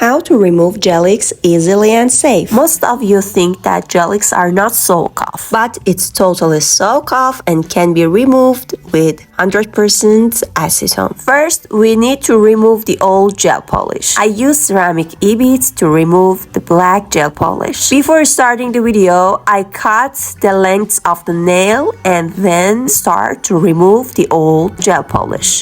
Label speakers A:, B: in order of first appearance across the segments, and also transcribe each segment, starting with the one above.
A: How to remove ژلیکس easily and safe. Most of you think that ژلیکس are not soak off, but it's totally soak off and can be removed with 100% acetone. First, we need to remove the old gel polish. I use ceramic E-beads to remove the black gel polish. Before starting the video, I cut the length of the nail and then start to remove the old gel polish.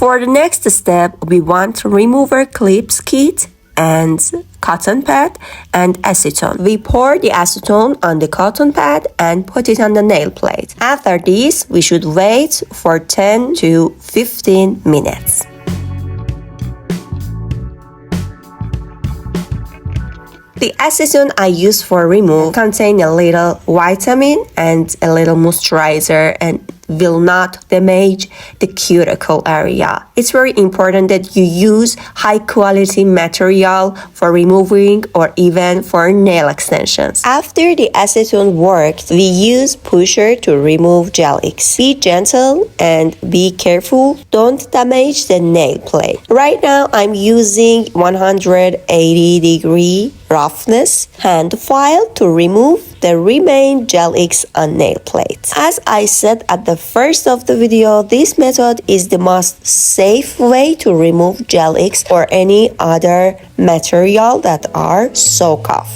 A: For the next step, we want remover clips kit and cotton pad and acetone. We pour the acetone on the cotton pad and put it on the nail plate. After this, we should wait for 10 to 15 minutes. The acetone I use for remove contain a little vitamin and a little moisturizer and will not damage the cuticle area. It's very important that you use high quality material for removing or even for nail extensions. After the acetone worked, we use pusher to remove ژلیکس. Be gentle and be careful. Don't damage the nail plate. Right now I'm using 180-degree roughness hand file to remove the remaining ژلیکس on nail plates. As I said at the first of the video, this method is the most safe way to remove ژلیکس or any other material that are soak off.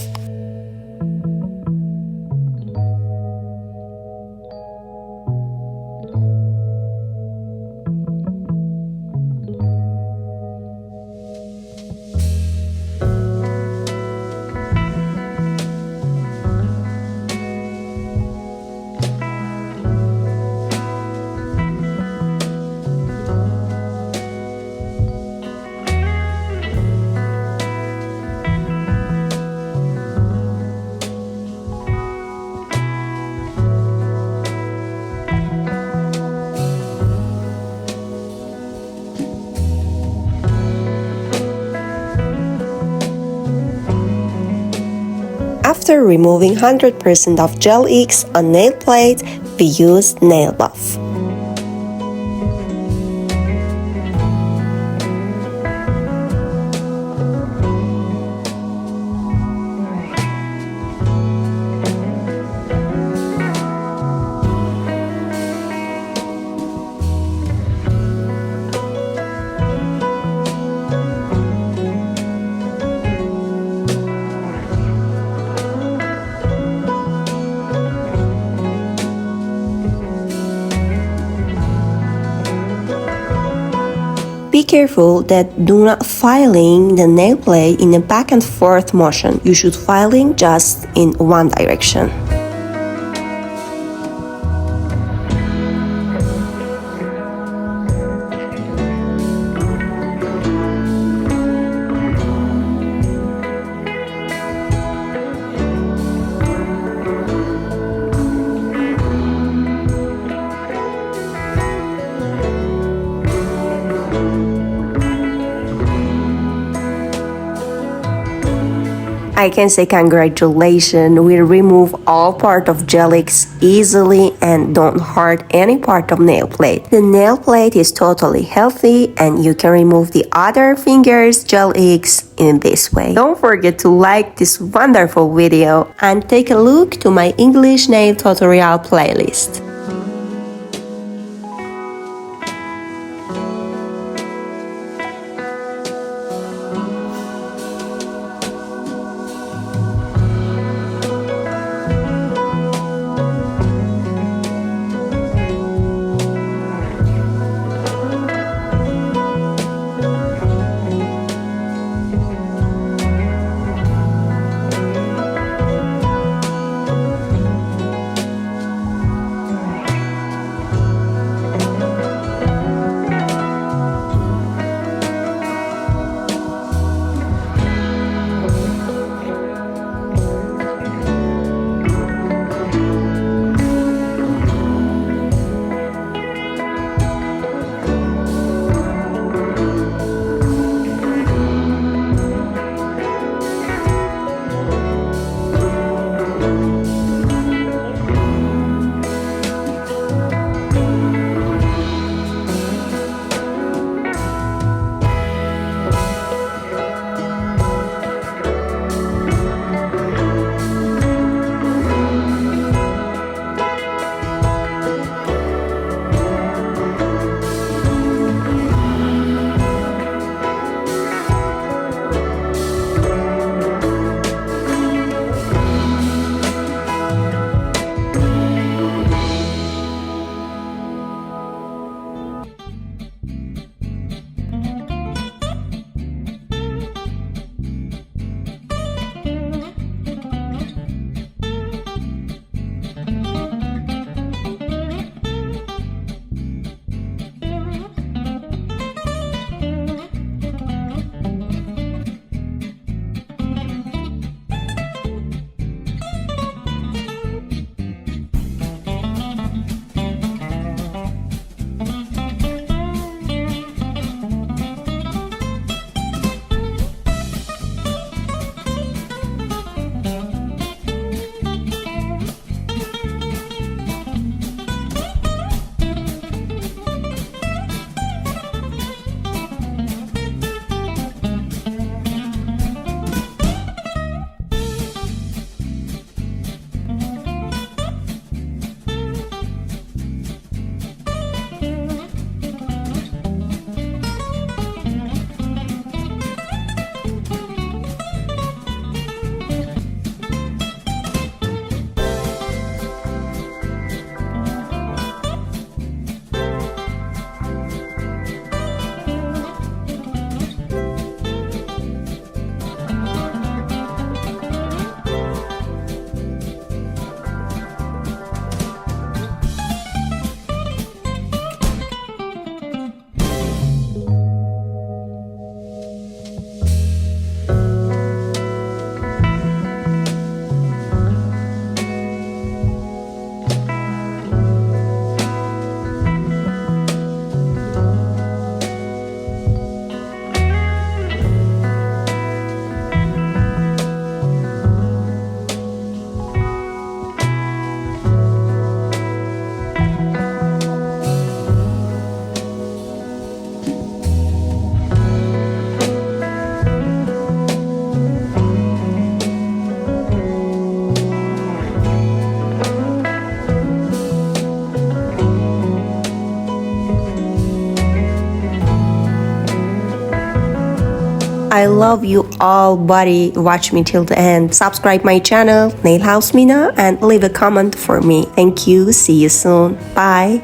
A: After removing 100% of ژلیکس on nail plate, we use nail buff. careful that do not filing the nail plate in a back and forth motion. You should filing just in one direction. I can say congratulations, we remove all part of Желікс easily and don't hurt any part of nail plate. The nail plate is totally healthy and you can remove the other fingers Желікс in this way. Don't forget to like this wonderful video and take a look to my English nail tutorial playlist. I love you all, buddy. Watch me till the end. Subscribe my channel, Nail House Mina, and leave a comment for me. Thank you. See you soon. Bye.